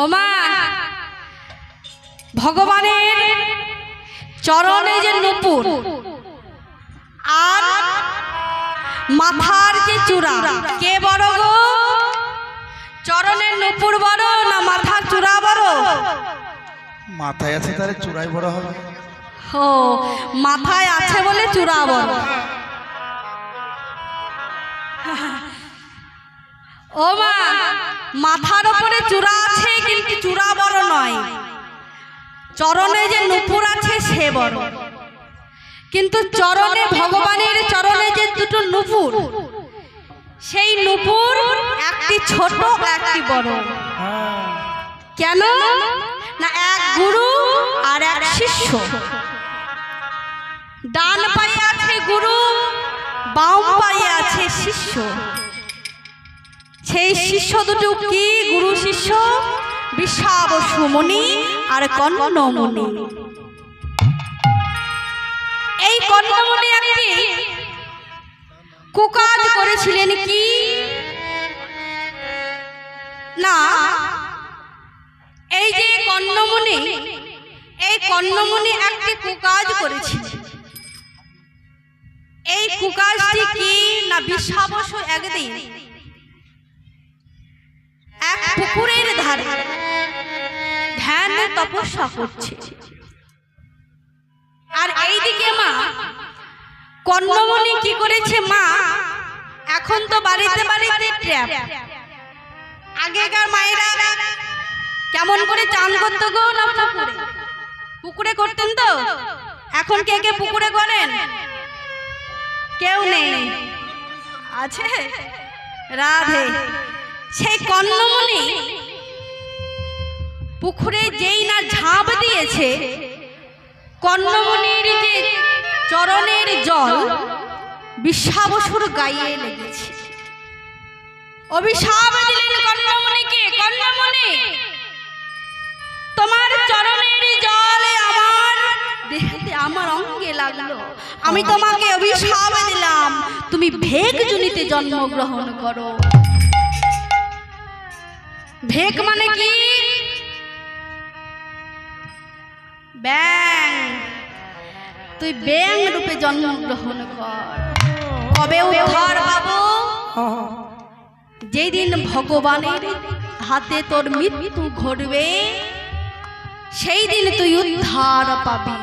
ওমা ভগবানের চরণে যে নূপুর আর মাথার যে চূড়া, কে বড় গো? চরণের নূপুর বড় না মাথার চূড়া বড়? মাথায় আছে তাহলে চূড়াই বড় হবে। ও মাথায় আছে বলে চূড়া বড়। ও মা, মাথার উপরে চূড়া আছে কিন্তু চূড়া বড় নয়, চরণে যে নূপুর আছে সে বড়। কিন্তু চরণে ভগবানের চরণে যে দুটো নূপুর, সেই নূপুর একটি ছোট একটি বড়। কেন না এক গুরু আর এক শিষ্য, ডান পায়ে আছে গুরু, বাম পায়ে আছে শিষ্য। সেই শিষ্য দুটো কি? গুরু শিষ্য বিশ্বাবসু মুনি আর কর্ণমুনি। এই কর্ণমুনি একটি কুকাজ করেছিলেন। কি না, এই যে কর্ণমুনি, এই কর্ণমুনি একটি কুকাজ করেছিলেন। এই কুকাজটি কি না, বিশ্বাবসু একদিন এক পুকুরের ধারে ধ্যান তপস্যা করছে, আর এইদিকে মা কর্ণমুনি কি করেছে? মা এখন তো বাড়িতে বাড়িতে ট্যাপ, আগেকার মায়েরা কেমন করে চান করতো গো? না পুকুরে, পুকুরে করতেন তো। এখন কে কে পুকুরে করেন? কেউ নেই, আছে রাধে। সেই কর্ণমুনি পুকুরে যেই না ঝাঁপ দিয়েছে, কর্ণমুনির যে চরণের জল বিশ্বাবসুর গায়ে লেগেছে। অভিশাপ দিলেন কর্ণমুনিকে, কর্ণমুনি তোমার চরণের জল আমার দেহেতে, আমার অঙ্গে লাগলো, আমি তোমাকে অভিশাপ দিলাম, তুমি ভেগ জনিতে জন্মগ্রহণ করো। ভেগ মানে কি? ব্যাং। তুই ব্যাং রূপে জন্মগ্রহণ কর। কবে উদ্ধার পাবো? যেই দিন ভগবানের হাতে তোর মৃত্যু ঘটবে, সেই দিন তুই উদ্ধার পাবি।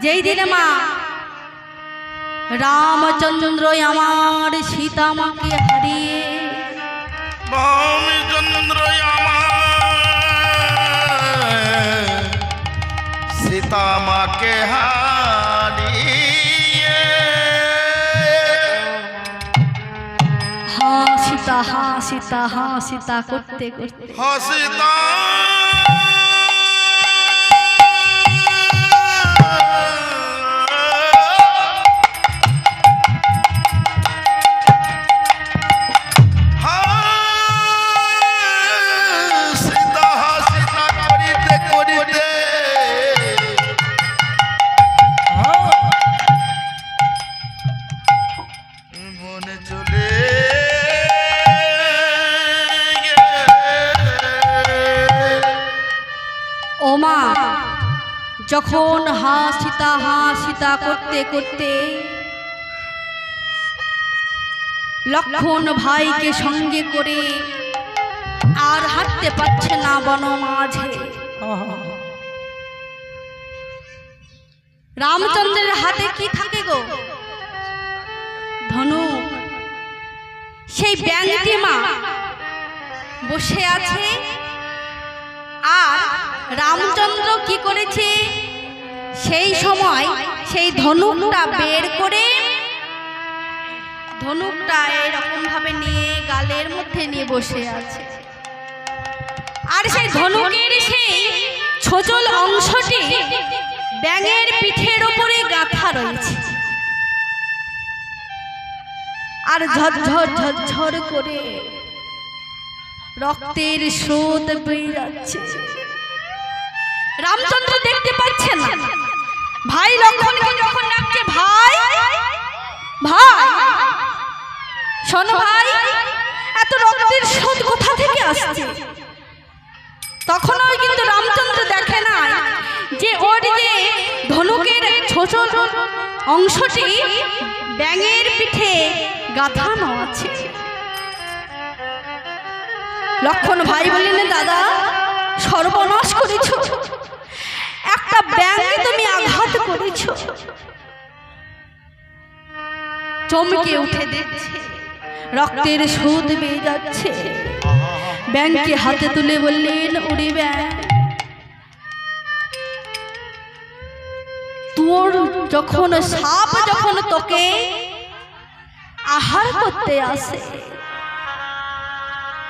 যেই দিনে মা রামচন্দ্র আমার সীতা মাকে হারিয়ে, রামচন্দ্র আমার সীতা মাকে হারিয়ে, হাসিতা হাসিতা হাসিতা করতে করতে হাসিতা যখন হাসিতা হাসিতা করতে করতে লক্ষণ ভাইকে সঙ্গে করে আর হাঁটতে পারছে না বন মাঝে, রামচন্দ্রের হাতে কি থাকে গো? ধনুক। সেই ব্যাঙটি মা বসে আছে, আর রামচন্দ্র কি করেছে? সেই সময় সেই ধনুকটা বের করে, ধনুকটা এরকম ভাবে নিয়ে গালের মধ্যে নিয়ে বসে আছে, আর সেই ধনুকের সেই ছোচল অংশটি ব্যাঙের পিঠের উপরে গাঁথা রয়েছে, আর ঝরঝর ঝরঝর করে রক্তের স্রোত বয়ে যাচ্ছে। রামচন্দ্র দেখতে পাচ্ছেন না। ভাই লক্ষণকে যখন ডাকছে, ভাই ভাই শোনো ভাই, এত রক্তের তখনও কিন্তু রামচন্দ্র দেখে না যে ওর যে ধনুকের ছোট অংশটি ব্যাঙের পিঠে গাঁথানো আছে। লক্ষণ ভাই বললেন, দাদা সর্বনাশ করেছ, একটা ব্যাঙকে তুমি আঘাত করেছ। চমকে উঠে দেখছে রক্তের সুদ বেয়ে যাচ্ছে। ব্যাঙকে হাতে তুলে বললেন, ওরে ব্যাঙ, তোর যখন সাপ যখন তোকে আহার করতে আসে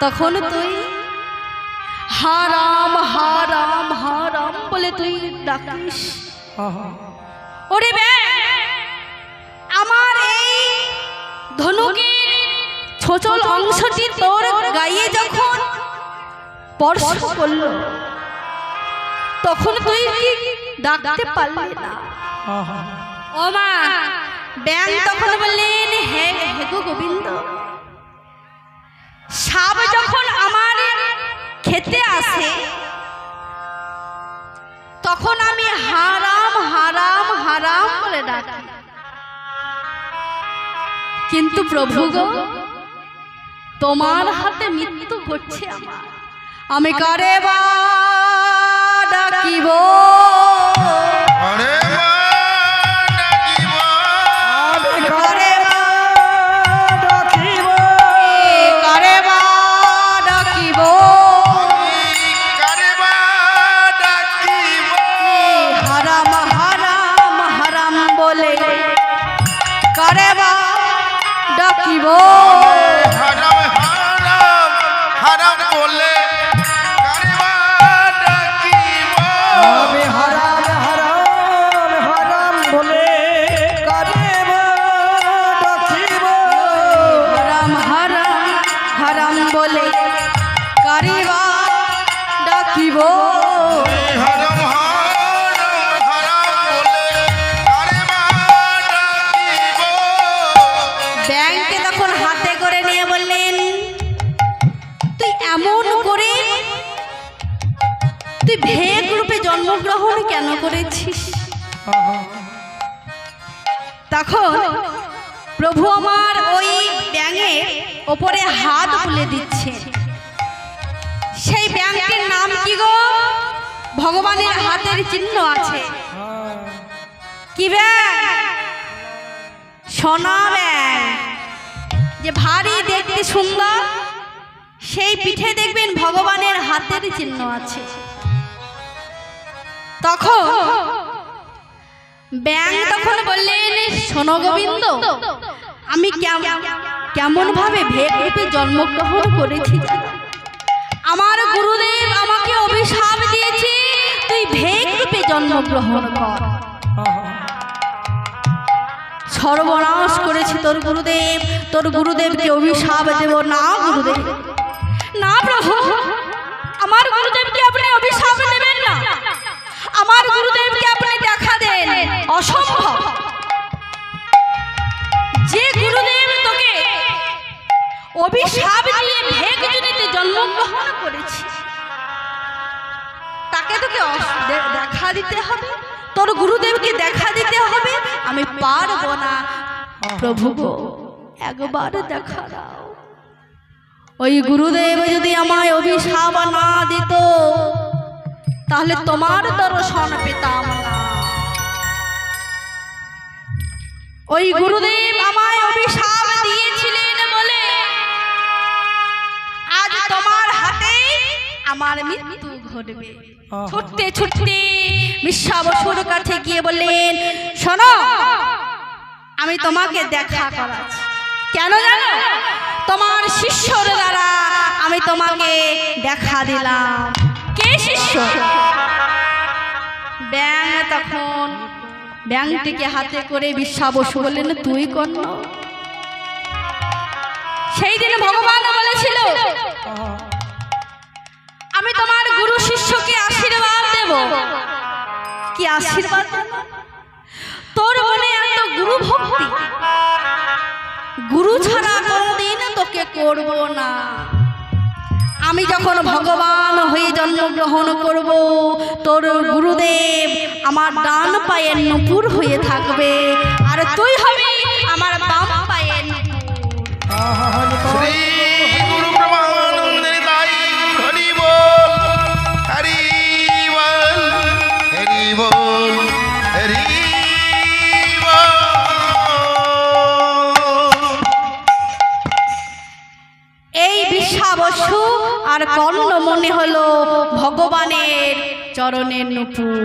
তখন তুই হারাম হারাম হারাম বলে তুই ডাকিস। ওরে ব্যাঙ, আমার এই ধনুকের ছোচল অংশটি তোর গায়ে যখন স্পর্শ করল তখন তুই কি ডাকতে পারলি না? ও মা, ব্যাঙ তখন বললেন, হে হে গো গোবিন্দ, সাপ যখন আমার খেতে আসে তখন আমি হারাম হারাম হারাম বলে ডাকি, কিন্তু প্রভু গো, তোমার হাতে মৃত্যু ঘটছে আমার, আমি কারে বা ডাকিব? জন্মগ্রহণ কেন করেছিস? তখন প্রভু আমার ওই ব্যাঙের ওপরে হাত তুলে দিচ্ছে। সেই ব্যাঙটির নাম কি গো? ভগবানের হাতের চিহ্ন আছে। কি ব্যাঙ? সোনা ব্যাঙ, যে ভারী দেখতে সুন্দর, সেই পিঠে দেখবেন ভগবানের হাতের চিহ্ন আছে। তখন ব্যাঙ তখন বললেন, শোনো গোবিন্দ, আমি কেমন ভাবে ভেক রূপে জন্মগ্রহণ করেছি। আমার গুরুদেব আমাকে অভিশাপ দিয়েছে, তুই ভেক রূপে জন্মগ্রহণ কর। সর্বনাশ করেছি তোর গুরুদেব, তোর গুরুদেবকে অভিশাপ দেব না। গুরুদেব, না প্রভু, আমার গুরুদেবকে আপনি অভিশাপ দেবেন না, আমার গুরুদেবকে আপনি দেখা দেন। অসম্ভব। যে গুরুদেব তোকে অভিশাপ দিয়ে ভেক জনিতে জন্মগ্রহণ করেছে তাকে তোকে দেখা দিতে হবে, তোর গুরুদেবকে দেখা দিতে হবে। আমি পারবো না। প্রভু গো, একবার দেখা দাও। ওই গুরুদেব যদি আমায় অভিশাপ না দিত তাহলে তোমার দর্শন পেতাম না। ওই গুরুদেব আমায় অভিশাপ দিয়েছিলেন বলে আজ তোমার হাতে আমার মৃত্যু ঘটবে। ছুটতে ছুটতে বিশ্বাবসুর কাছে গিয়ে বললেন, শোনো, আমি তোমাকে দেখা করাচ্ছি। কেন জানো? তোমার শিষ্যর দ্বারা আমি তোমাকে দেখা দিলাম। কে শিষ্য? ব্যাঙ। তখন ব্যাঙটিকে হাতে করে বিশ্বাবসু বললেন, তুই কোন? সেই দিন ভগবান বলেছিল, আমি তোমার গুরু শিষ্যকে আশীর্বাদ দেব। কি আশীর্বাদ? তোর মনে এত গুরু ভক্তি, গুরু ছাড়া কোনদিন তোকে করব না। আমি যখন ভগবান হয়ে জন্মগ্রহণ করব, তোর গুরুদেব আমার ডান পায়ের নূপুর হয়ে থাকবে, আর তুই হবি আমার বাম পায়ের নূপুর। শ্রী গুরু ব্রহ্মানন্দের দাই হরি বল, হরি বল, হরি বল, হরি বল। এই বিশ্বাবসু আর কর্ণ মনে হলো ভগবানের চরণের নূপুর।